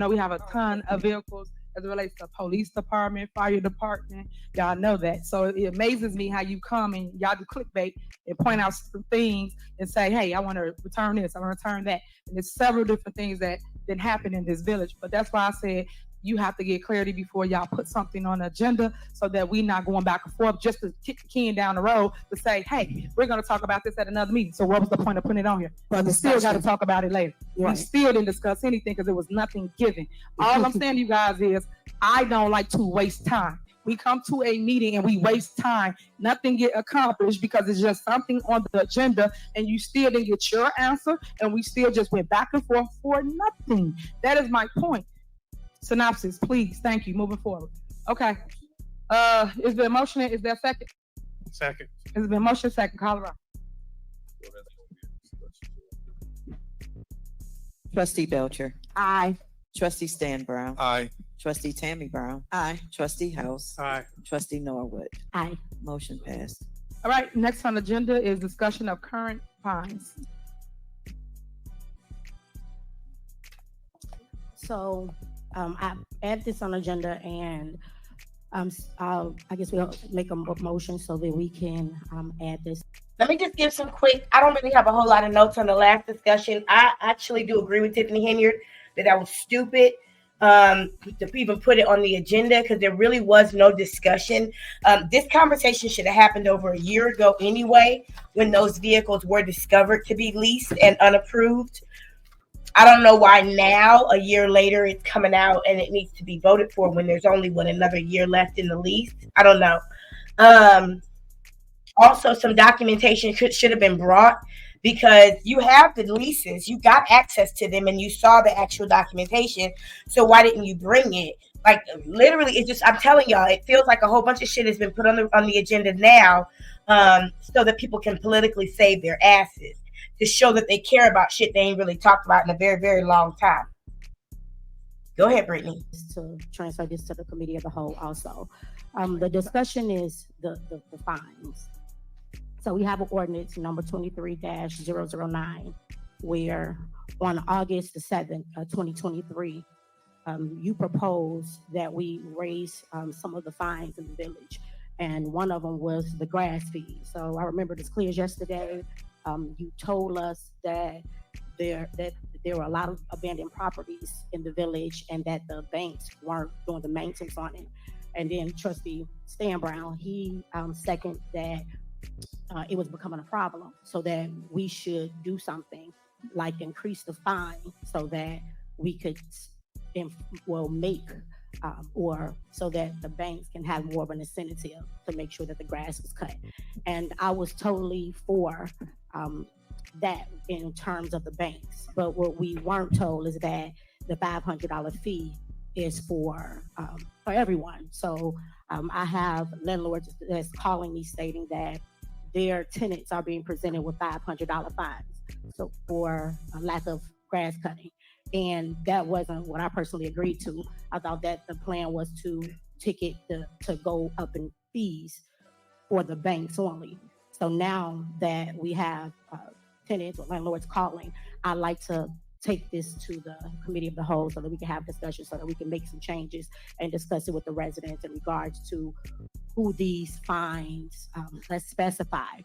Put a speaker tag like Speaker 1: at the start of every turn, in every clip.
Speaker 1: know we have a ton of vehicles as it relates to police department, fire department. Y'all know that. So it amazes me how you come and y'all do clickbait and point out some things and say, hey, I want to return this, I want to return that. And there's several different things that didn't happen in this village. But that's why I said you have to get clarity before y'all put something on the agenda so that we not going back and forth just to kick the can down the road to say, hey, we're going to talk about this at another meeting. So what was the point of putting it on here? But we still got to talk about it later. Right. We still didn't discuss anything because there was nothing given. All I'm saying to you guys is I don't like to waste time. We come to a meeting and we waste time. Nothing get accomplished because it's just something on the agenda and you still didn't get your answer and we still just went back and forth for nothing. That is my point. Synopsis, please. Thank you. Moving forward. Okay. Is there a motion? Is there a second?
Speaker 2: Second.
Speaker 1: Has been motion second. Colorado.
Speaker 3: Trustee Belcher.
Speaker 1: Aye.
Speaker 3: Trustee Stan Brown.
Speaker 2: Aye.
Speaker 3: Trustee Tammy Brown.
Speaker 1: Aye.
Speaker 3: Trustee House.
Speaker 2: Aye.
Speaker 3: Trustee Norwood.
Speaker 1: Aye.
Speaker 3: Motion passed.
Speaker 1: All right. Next on the agenda is discussion of current fines.
Speaker 4: So I add this on agenda and I guess we'll make a motion so that we can add this.
Speaker 5: Let me just give some quick, I don't really have a whole lot of notes on the last discussion. I actually do agree with Tiffany Henyard that was stupid to even put it on the agenda because there really was no discussion. This conversation should have happened over a year ago anyway, when those vehicles were discovered to be leased and unapproved. I don't know why now, a year later, it's coming out and it needs to be voted for when there's only another year left in the lease. I don't know. Also, some documentation should have been brought because you have the leases, you got access to them, and you saw the actual documentation. So why didn't you bring it? Like literally, it's just I'm telling y'all, it feels like a whole bunch of shit has been put on the agenda now, so that people can politically save their asses. To show that they care about shit they ain't really talked about in a very, very long time. Go ahead, Brittany.
Speaker 4: To transfer this to the committee of the whole also. The discussion is the fines. So we have an ordinance number 23-009 where on August the 7th, 2023, you proposed that we raise some of the fines in the village. And one of them was the grass fee. So I remember this clear as yesterday. You told us that there were a lot of abandoned properties in the village and that the banks weren't doing the maintenance on it. And then Trustee Stan Brown, he seconded that it was becoming a problem, so that we should do something like increase the fine so that we could make or so that the banks can have more of an incentive to make sure that the grass was cut. And I was totally for that in terms of the banks. But what we weren't told is that the $500 fee is for everyone. So I have landlords that's calling me stating that their tenants are being presented with $500 fines. So for a lack of grass cutting. And that wasn't what I personally agreed to. I thought that the plan was to ticket to go up in fees for the banks only. So now that we have tenants or landlords calling, I'd like to take this to the committee of the whole so that we can have discussion so that we can make some changes and discuss it with the residents in regards to who these fines, let's specify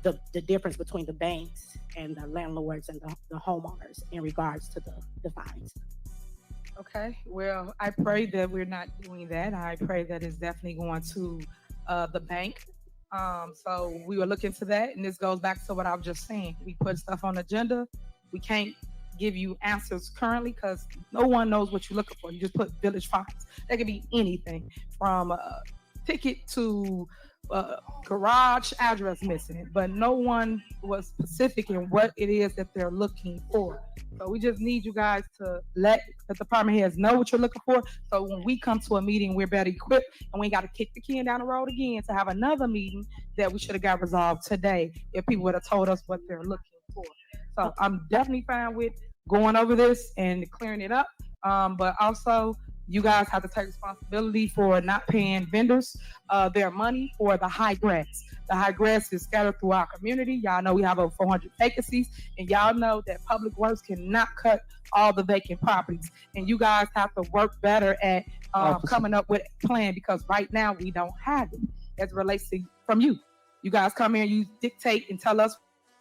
Speaker 4: the difference between the banks and the landlords and the homeowners in regards to the fines.
Speaker 1: Okay, well, I pray that we're not doing that. I pray that it's definitely going to the bank. So we will look into that, and this goes back to what I was just saying. We put stuff on the agenda. We can't give you answers currently because no one knows what you're looking for. You just put village fines. That could be anything from a ticket to garage address missing, but no one was specific in what it is that they're looking for. So we just need you guys to let the department heads know what you're looking for. So when we come to a meeting, we're better equipped and we ain't got to kick the can down the road again to have another meeting that we should have got resolved today if people would have told us what they're looking for. So I'm definitely fine with going over this and clearing it up. But also You guys have to take responsibility for not paying vendors their money for the high grass. The high grass is scattered through our community. Y'all know we have over 400 vacancies, and y'all know that Public Works cannot cut all the vacant properties. And you guys have to work better at coming up with a plan, because right now we don't have it as it relates to from you. You guys come here, you dictate and tell us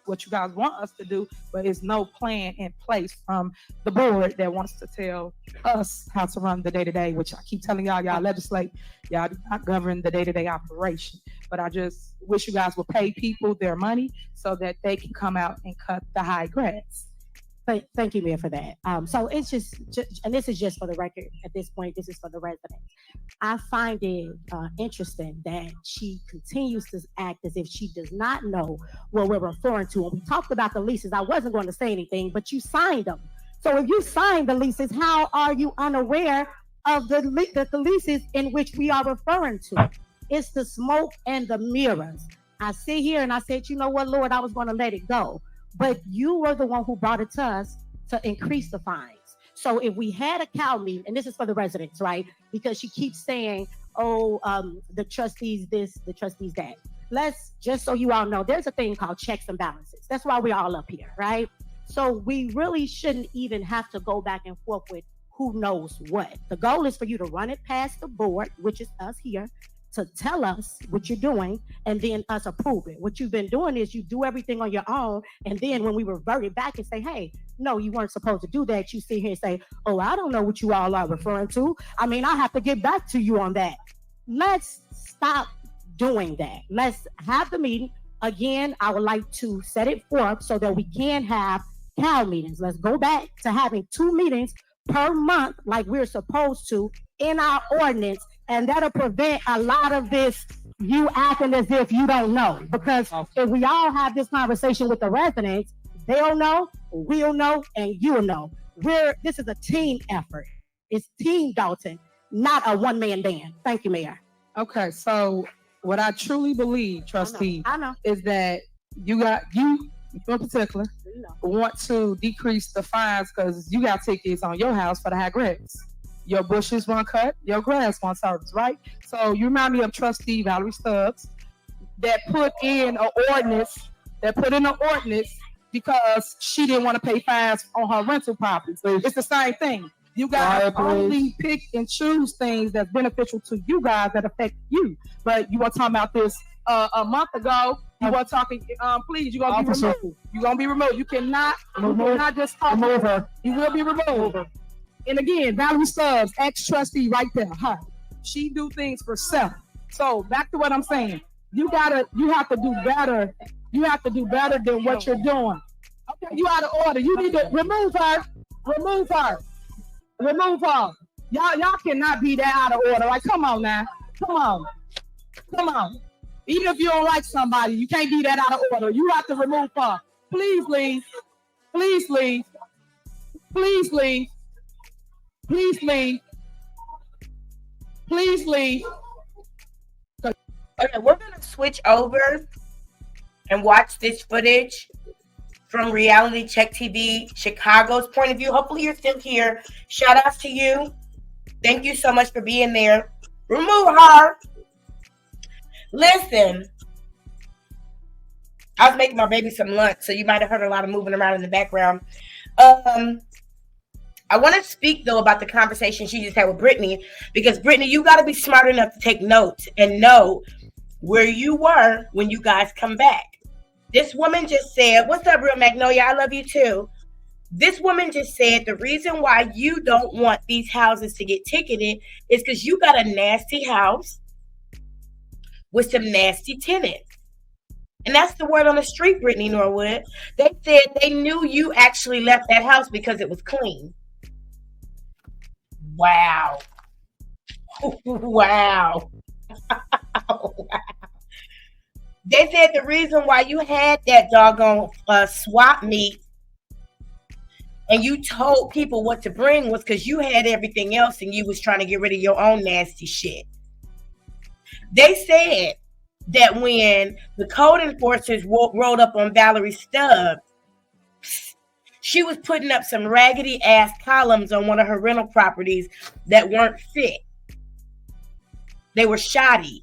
Speaker 1: what you guys want us to do, but there's no plan in place from the board that wants to tell us how to run the day-to-day, which I keep telling y'all legislate, y'all do not govern the day-to-day operation. But I just wish you guys would pay people their money so that they can come out and cut the high grass.
Speaker 4: Thank you, Mayor, for that. So it's just, and this is just for the record at this point, this is for the residents. I find it interesting that she continues to act as if she does not know what we're referring to. And we talked about the leases. I wasn't going to say anything, but you signed them. So if you signed the leases, how are you unaware of the leases in which we are referring to? It's the smoke and the mirrors. I sit here and I said, you know what, Lord, I was going to let it go. But you were the one who brought it to us to increase the fines. So if we had a cow meeting, and this is for the residents, right? Because she keeps saying, the trustees this, the trustees that. Let's, just so you all know, there's a thing called checks and balances. That's why we're all up here, right? So we really shouldn't even have to go back and forth with who knows what. The goal is for you to run it past the board, which is us here, to tell us what you're doing, and then us approve it. What you've been doing is you do everything on your own, and then when we revert it back and say, hey, no, you weren't supposed to do that, you sit here and say, oh, I don't know what you all are referring to. I mean, I have to get back to you on that. Let's stop doing that. Let's have the meeting. Again, I would like to set it forth so that we can have CAL meetings. Let's go back to having 2 meetings per month like we're supposed to in our ordinance. And that'll prevent a lot of this, you acting as if you don't know. Because if we all have this conversation with the residents, they'll know, we'll know, and you'll know. This is a team effort. It's Team Dolton, not a one-man band. Thank you, Mayor.
Speaker 1: Okay, so what I truly believe, Trustee,
Speaker 4: I know.
Speaker 1: is that you in particular, want to decrease the fines because you got tickets on your house for the high grass. Your bushes weren't cut, your grass wasn't serviced, right? So you remind me of Trustee Valerie Stubbs that put in an ordinance because she didn't want to pay fines on her rental properties. It's the same thing. You guys only pick and choose things that's beneficial to you guys that affect you. But you were talking about this a month ago. You were talking, please, you're going to be removed. You're going to be removed. You cannot just talk over her. You will be removed. And again, Valerie Stubbs, ex-trustee right there, her. She do things for self. So back to what I'm saying. You have to do better. You have to do better than what you're doing. Okay, you out of order. You need to remove her. Remove her. Remove her. Y'all cannot be that out of order. Like, come on now. Come on. Even if you don't like somebody, you can't be that out of order. You have to remove her. Please leave. Please leave. Please leave. Please leave. Please leave.
Speaker 5: Okay, we're going to switch over and watch this footage from Reality Check TV, Chicago's point of view. Hopefully you're still here. Shout outs to you. Thank you so much for being there. Remove her. Listen, I was making my baby some lunch, so you might have heard a lot of moving around in the background. I want to speak, though, about the conversation she just had with Brittany, because, Brittany, you got to be smart enough to take notes and know where you were when you guys come back. This woman just said, what's up, Real Magnolia? I love you, too. This woman just said the reason why you don't want these houses to get ticketed is because you got a nasty house with some nasty tenants. And that's the word on the street, Brittany Norwood. They said they knew you actually left that house because it was clean. Wow. Wow. They said the reason why you had that doggone swap meet and you told people what to bring was because you had everything else and you was trying to get rid of your own nasty shit. They said that when the code enforcers rolled up on Valerie Stubbs, She was putting up some raggedy ass columns on one of her rental properties that weren't fit. They were shoddy.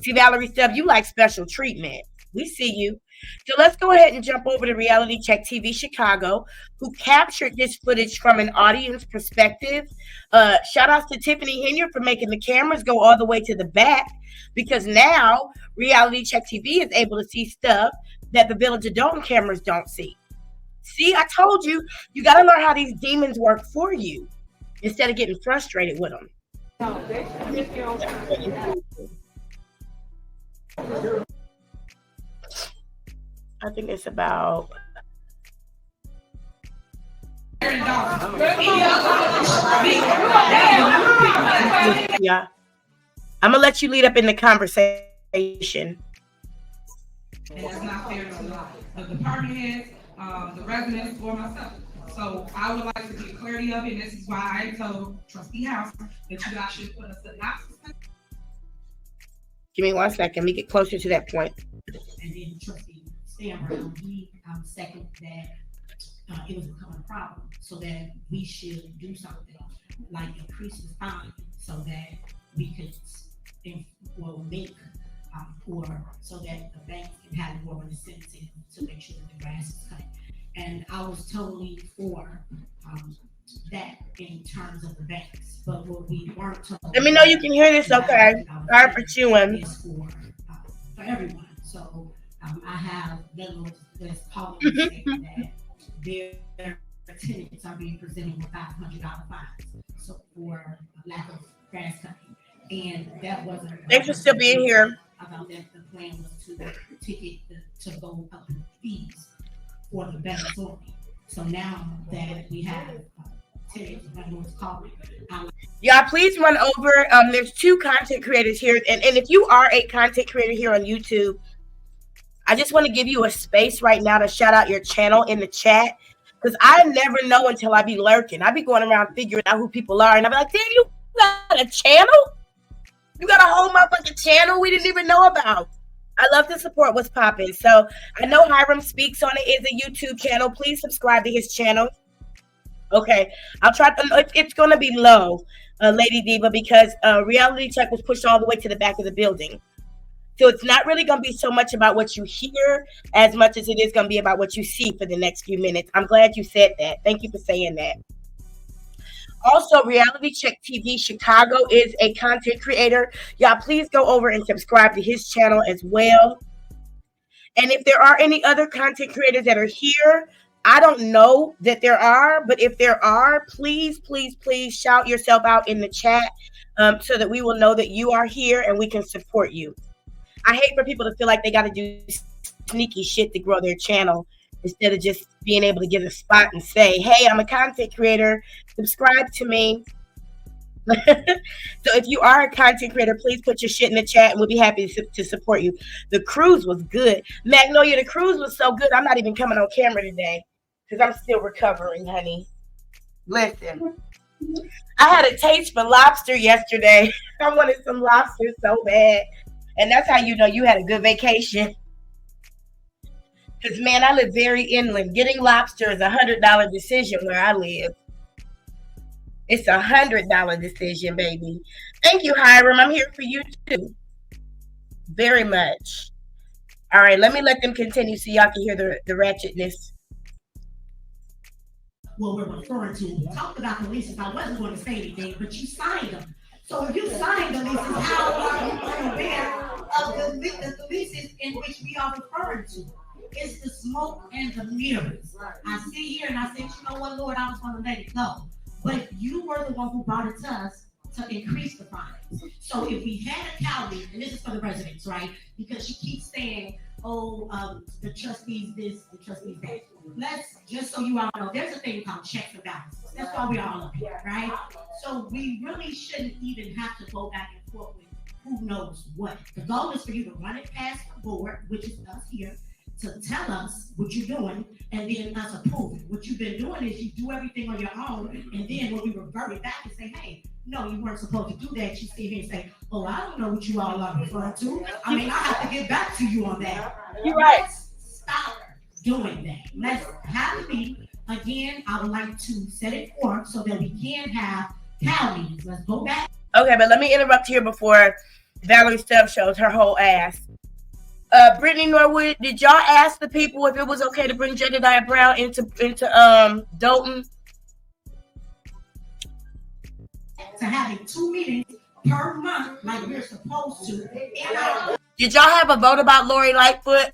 Speaker 5: See, Valerie Stubb, you like special treatment. We see you. So let's go ahead and jump over to Reality Check TV Chicago, who captured this footage from an audience perspective. Shout out to Tiffany Henyard for making the cameras go all the way to the back, because now Reality Check TV is able to see stuff that the Village of Dolton cameras don't see. See, I told you, you got to learn how these demons work for you instead of getting frustrated with them. I think it's about. Yeah. I'm gonna let you lead up in the conversation.
Speaker 1: And that's not fair to the department heads, the residents, or myself. So I would like to get clarity of it, and this is why I told Trustee House that you guys should put a synopsis.
Speaker 5: Give me 1 second. Let me get closer to that point.
Speaker 2: And then Trustee Brown, he second that it was becoming a problem, so that we should do something like increase the fine so that we could make or so that the banks can have more incentive to make sure that the grass is cut. And I was totally for that in terms of the banks, but what we weren't told.
Speaker 5: Let me know you can hear this, okay? Sorry for chewing.
Speaker 2: Is for everyone. So I have vendors that's calling me saying that their tenants are being presented with $500 fines, so for lack of grass cutting, and that wasn't.
Speaker 5: Thanks for still being here.
Speaker 2: About that, the plan was to go up in fees for the vendors only. So now that we have tenants and vendors calling,
Speaker 5: y'all please run over. There's 2 content creators here, and if you are a content creator here on YouTube, I just want to give you a space right now to shout out your channel in the chat, because I never know until I be lurking. I be going around figuring out who people are, and I be like, damn, you got a channel? You got a whole motherfucking channel we didn't even know about. I love to support what's popping. So I know Hiram Speaks on it is a YouTube channel. Please subscribe to his channel. Okay, I'll try. It's going to be low, Lady Diva, because Reality Check was pushed all the way to the back of the building. So it's not really going to be so much about what you hear as much as it is going to be about what you see for the next few minutes. I'm glad you said that. Thank you for saying that. Also, Reality Check TV Chicago is a content creator. Y'all, please go over and subscribe to his channel as well. And if there are any other content creators that are here, I don't know that there are, but if there are, please, please, please shout yourself out in the chat so that we will know that you are here and we can support you. I hate for people to feel like they got to do sneaky shit to grow their channel instead of just being able to get a spot and say, hey, I'm a content creator, subscribe to me. So if you are a content creator, please put your shit in the chat and we'll be happy to support you. The cruise was good. Magnolia, the cruise was so good, I'm not even coming on camera today because I'm still recovering, honey. Listen, I had a taste for lobster yesterday. I wanted some lobster so bad. And that's how you know you had a good vacation. Because, man, I live very inland. Getting lobster is a $100 decision where I live. It's a $100 decision, baby. Thank you, Hiram. I'm here for you, too. Very much. All right, let me let them continue so y'all can hear the ratchetness.
Speaker 2: What we're referring to. We talked about the leases. I wasn't going to say anything, but you signed them. So if you signed the leases, how are you aware of the leases in which we are referring to? It's the smoke and the mirrors. I sit here and I said, you know what, Lord, I was going to let it go. But you were the one who brought it to us to increase the fines. So if we had a Callie, and this is for the residents, right? Because she keeps saying, the trustees this, the trustees that. Let's, just so you all know, there's a thing called checks and balances. That's why we're all up here, right? So we really shouldn't even have to go back and forth with who knows what. The goal is for you to run it past the board, which is us here, to tell us what you're doing, and then us approve it. What you've been doing is you do everything on your own, and then when we revert it back and say, hey, no, you weren't supposed to do that, you sit here and say, oh, I don't know what you all are referring to. I mean, I have to get back to you on that.
Speaker 5: You're right.
Speaker 2: Let's stop doing that. Let's have a meeting. Again, I would like to set it forth so that we can have town meetings. Let's go back.
Speaker 5: Okay, but let me interrupt here before Valerie Stubbs shows her whole ass. Brittany Norwood, did y'all ask the people if it was okay to bring Jedediah Brown into Dolton?
Speaker 2: To having 2 meetings per month like we're supposed to.
Speaker 5: Did y'all have a vote about Lori Lightfoot?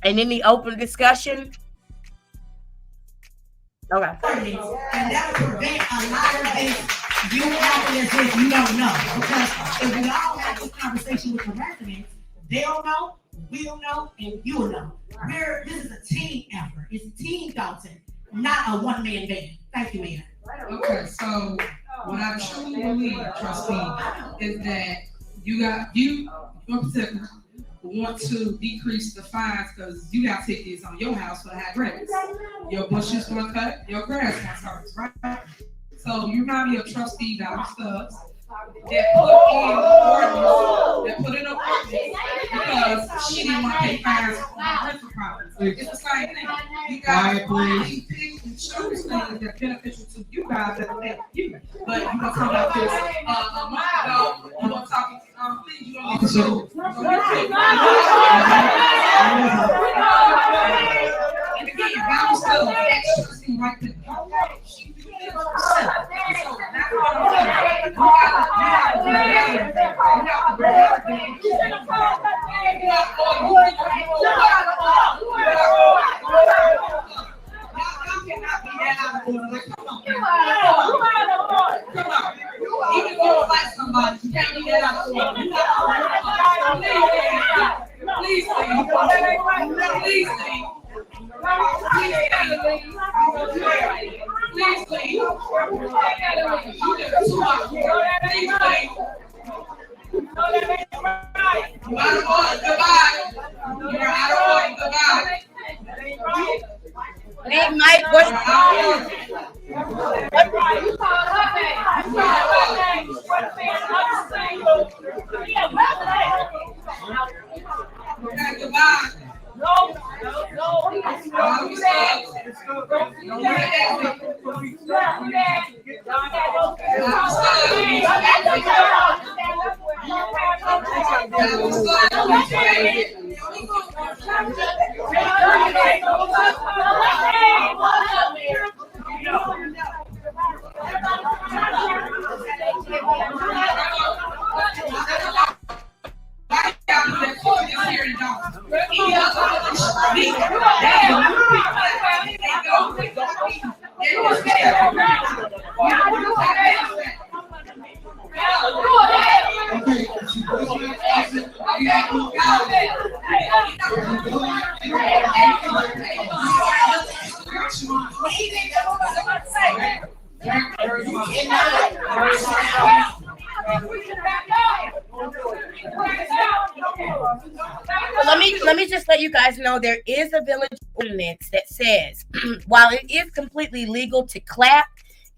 Speaker 5: And any open discussion? Okay.
Speaker 2: And that would prevent a lot of this you acting as if you don't know. Because if we all have this conversation with the residents, they'll know, we'll know, and you'll know. This is a team effort. It's a team, Dolton, not a one-man band. Thank you, Mayor.
Speaker 6: Okay, so what I truly believe, Trustee, is that you want to decrease the fines because you got tickets on your house for the high grass. Your bushes gonna cut, your grass gonna start, right? So you remind me of Trustee Valerie Stubbs that put in an ordinance because she didn't want to pay fines for rental properties. It's the same thing. You guys pick and choose things that beneficial to you guys that affect you. But you gonna talk about this a month ago. You gonna talk things you don't need to do. And again, Valerie Stubbs actually Trustee right there. She do this herself. So that's what I'm Hey, Mike, let me just let you guys know there is a village ordinance that says while it is completely legal to clap,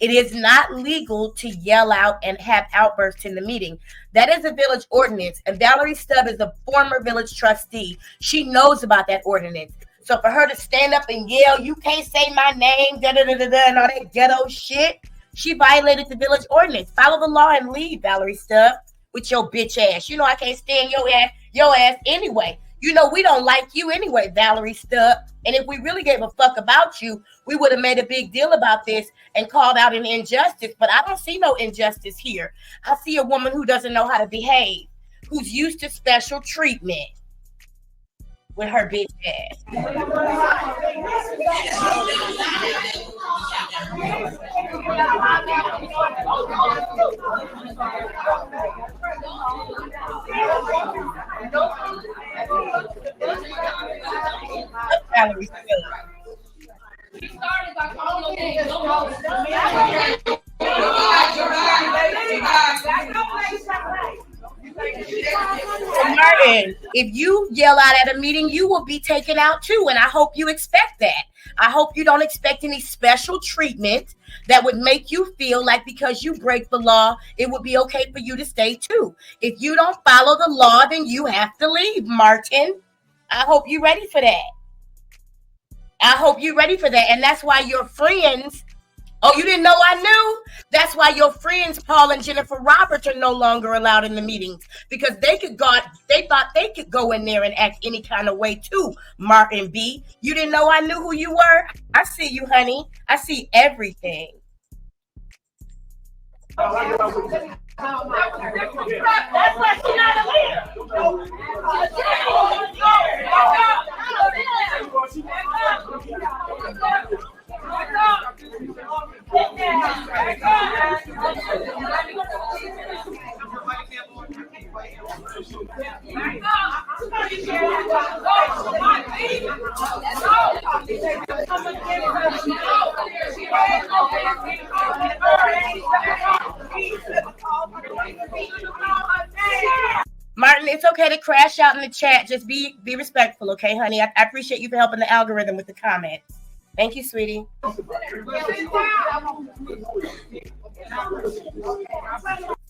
Speaker 6: it is not legal to yell out and have outbursts in the meeting. That is a village ordinance, and Valerie Stubb is a former village trustee. She knows about that ordinance. So for her to stand up and yell, "You can't say my name," da da da da da, and all that ghetto shit, she violated the village ordinance. Follow the law and leave, Valerie Stubb, with your bitch ass. You know I can't stand your ass anyway. You know we don't like you anyway, Valerie Stubb. And if we really gave a fuck about you, we would have made a big deal about this and called out an injustice. But I don't see no injustice here. I see a woman who doesn't know how to behave, who's used to special treatment with her bitch ass. Valerie Stubb.
Speaker 7: He started by calling your name.
Speaker 5: Martin, if you yell out at a meeting, you will be taken out too. And I hope you expect that. I hope you don't expect any special treatment that would make you feel like because you break the law, it would be okay for you to stay too. If you don't follow the law, then you have to leave, Martin. I hope you're ready for that.
Speaker 6: I hope you're ready for that. And that's why your friends, oh, you didn't know I knew? That's why your friends, Paul and Jennifer Roberts, are no longer allowed in the meetings because they thought they could go in there and act any kind of way too, Martin B. You didn't know I knew who you were? I see you, honey. I see everything. That's why she's not a leader. Martin, it's okay to crash out in the chat. Just be respectful, okay, honey? I appreciate you for helping the algorithm with the comments. Thank you, sweetie.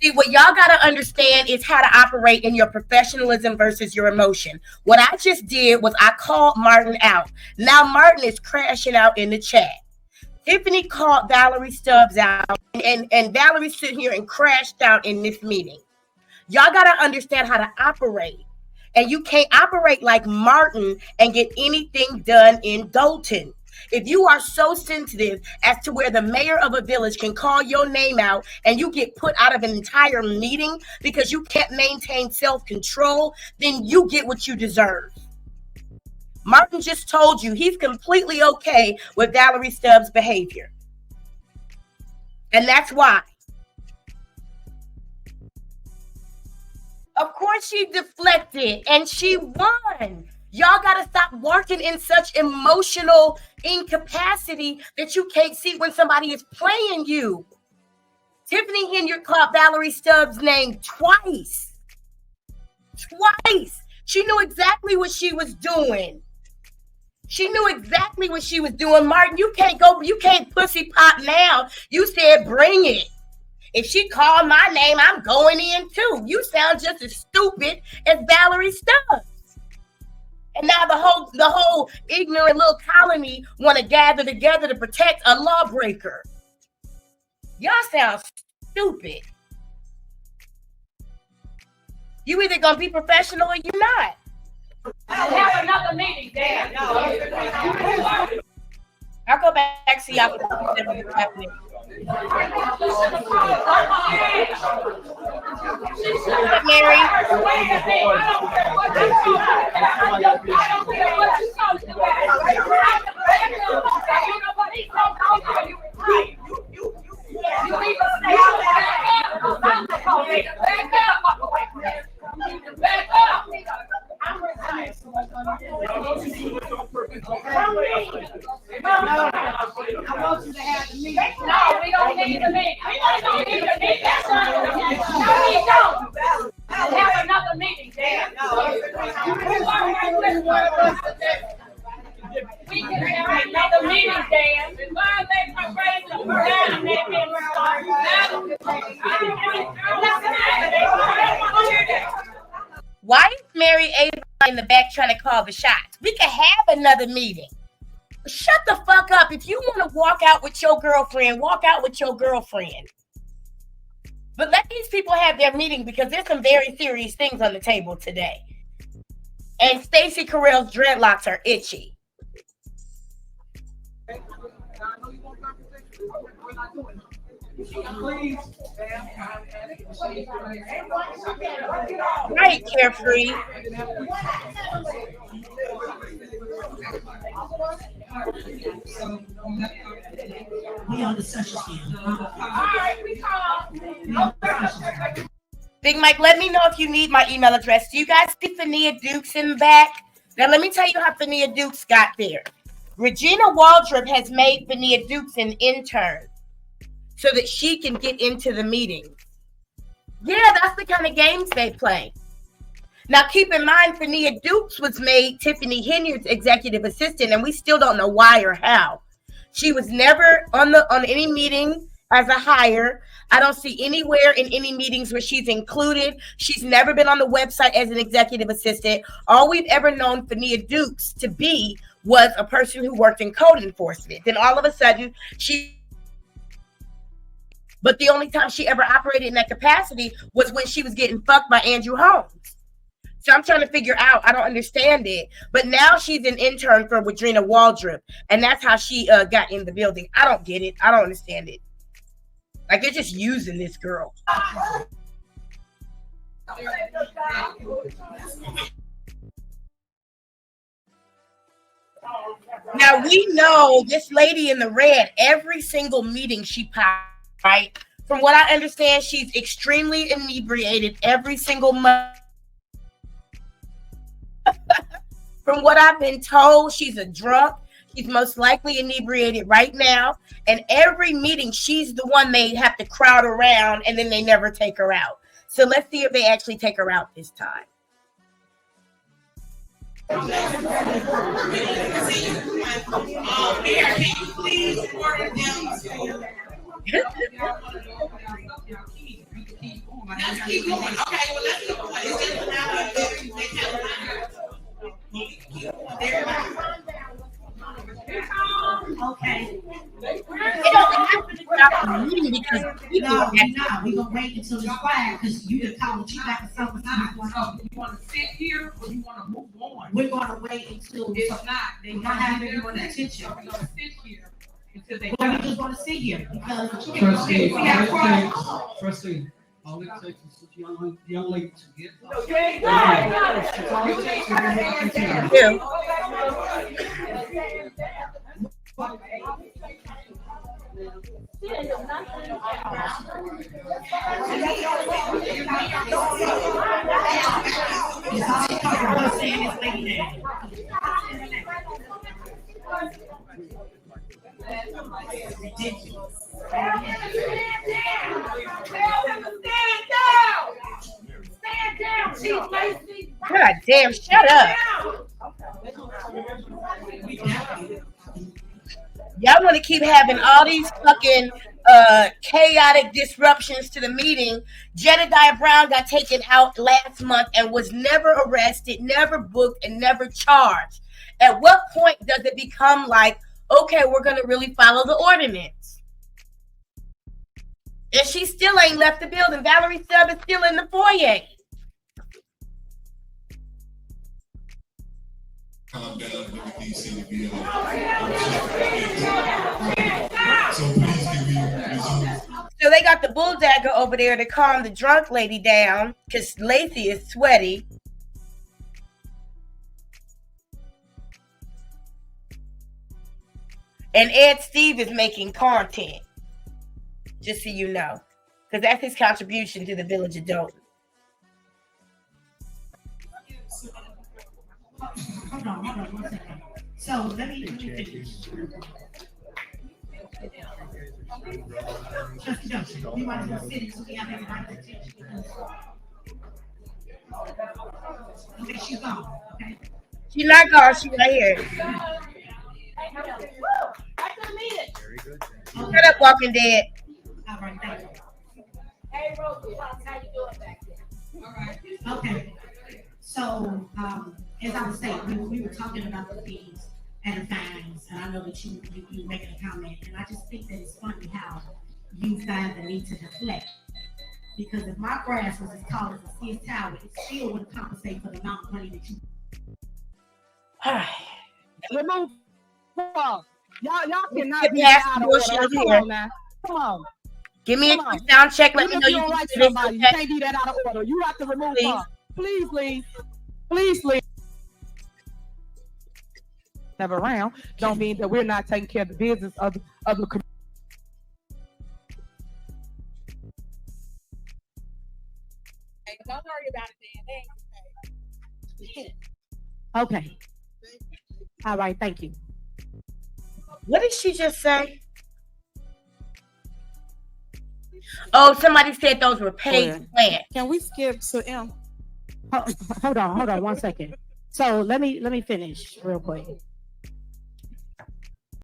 Speaker 6: See, what y'all got to understand is how to operate in your professionalism versus your emotion. What I just did was I called Martin out. Now Martin is crashing out in the chat. Tiffany called Valerie Stubbs out, and Valerie stood here and crashed out in this meeting. Y'all got to understand how to operate. And you can't operate like Martin and get anything done in Dolton. If you are so sensitive as to where the mayor of a village can call your name out and you get put out of an entire meeting because you can't maintain self-control, then you get what you deserve. Martin just told you he's completely okay with Valerie Stubbs' behavior. And that's why. Of course she deflected and she won. Y'all got to stop working in such emotional incapacity that you can't see when somebody is playing you. Tiffany Henyard called Valerie Stubbs' name twice. Twice. She knew exactly what she was doing. She knew exactly what she was doing. Martin, you can't pussy pop now. You said bring it. If she called my name, I'm going in too. You sound just as stupid as Valerie Stubbs. And now the whole ignorant little colony want to gather together to protect a lawbreaker. Y'all sound stupid. You either gonna be professional or you're not.
Speaker 7: I'll have another meeting, Dan.
Speaker 6: I'll go back to y'all. Happening. Mary.
Speaker 7: I want you to have the meeting. No, we don't need the meeting. We don't need the meeting. That's not the meeting. We don't. I'll have another meeting, Dan. We can have another meeting, Dan.
Speaker 6: Why is Mary Ava in the back trying to call the shots? We can have another meeting. Shut the fuck up. If you want to walk out with your girlfriend, walk out with your girlfriend. But let these people have their meeting because there's some very serious things on the table today. And Stacey Carell's dreadlocks are itchy. Right, Carefree.
Speaker 2: We on the social
Speaker 6: Big Mike, let me know if you need my email address. Do you guys see Fania Dukes in the back? Now, let me tell you how Fania Dukes got there. Regina Waldrop has made Fania Dukes an intern so that she can get into the meeting. Yeah, that's the kind of games they play. Now, keep in mind, Fania Dukes was made Tiffany Henyard's executive assistant, and we still don't know why or how. She was never on any meeting as a hire. I don't see anywhere in any meetings where she's included. She's never been on the website as an executive assistant. All we've ever known Fania Dukes to be was a person who worked in code enforcement. Then all of a sudden, but the only time she ever operated in that capacity was when she was getting fucked by Andrew Holmes. So I'm trying to figure out, I don't understand it. But now she's an intern for Wadrina Waldrop, and that's how she got in the building. I don't get it. I don't understand it. Like, they're just using this girl. Now, we know this lady in the red, every single meeting she popped, right? From what I understand, she's extremely inebriated every single month. From what I've been told, she's a drunk. She's most likely inebriated right now. And every meeting, she's the one they have to crowd around, and then they never take her out. So let's see if they actually take her out this time.
Speaker 2: Okay.
Speaker 6: It don't have to stop the meeting because people
Speaker 2: No,
Speaker 6: are
Speaker 2: we're gonna wait until it's quiet because you just called the chief back and stuff.
Speaker 1: You want to sit here or you want to move on?
Speaker 2: We're gonna wait until
Speaker 1: It's not. They
Speaker 2: we're gonna have everyone attention.
Speaker 1: We're gonna sit here until they.
Speaker 2: Well, we just wanna sit here because
Speaker 8: Trustee,
Speaker 2: we got quiet.
Speaker 8: Trustee, all it takes is this young lady to get up.
Speaker 6: God damn, shut up. Y'all want to keep having all these fucking chaotic disruptions to the meeting. Jedediah Brown got taken out last month and was never arrested, never booked, and never charged. At what point does it become like, okay, we're going to really follow the ordinance? And she still ain't left the building. Valerie Stubb is still in the foyer. So they got the bull dagger over there to calm the drunk lady down because Lacey is sweaty. And Ed Steve is making content. Just so you know. Because that's his contribution to the village of Dolton.
Speaker 2: Hold on 1 second. So let me finish. Trustee Dolton, we want to sit until we have everybody's attention because okay, she's gone. Okay.
Speaker 6: She's not gone. She's right here. Shut up, Walking Dead.
Speaker 2: All right, thank you.
Speaker 7: Hey, Rosie, how you doing back there?
Speaker 2: All right. Okay. So, as I was saying, we were talking about the fees and the fines, and I know that you making a comment, and I just think that it's funny how you find the need to deflect. Because if my grass was as tall as a Sears Tower, it still wouldn't compensate for the amount of money that you.
Speaker 1: Remove. Y'all cannot
Speaker 6: Get
Speaker 1: be
Speaker 6: past
Speaker 1: out
Speaker 6: the
Speaker 1: of
Speaker 6: bullshit
Speaker 1: order.
Speaker 6: over
Speaker 1: Come
Speaker 6: here.
Speaker 1: on now. Come on.
Speaker 6: Give me a
Speaker 1: Come on.
Speaker 6: quick sound check. Let me
Speaker 1: Even
Speaker 6: know
Speaker 1: if
Speaker 6: you
Speaker 1: don't
Speaker 6: can
Speaker 1: like
Speaker 6: do this.
Speaker 1: somebody, you
Speaker 6: Okay?
Speaker 1: can't do that out of order. You have to remove
Speaker 6: Please.
Speaker 1: her. Please leave. Please leave. Never around. Don't mean that we're not taking care of the business of the community.
Speaker 7: Don't worry about it, then.
Speaker 4: Okay. All right, thank you.
Speaker 6: What did she just say? Oh, somebody said those were paid plants.
Speaker 3: Can we skip to M?
Speaker 4: Hold on 1 second. So let me finish real quick.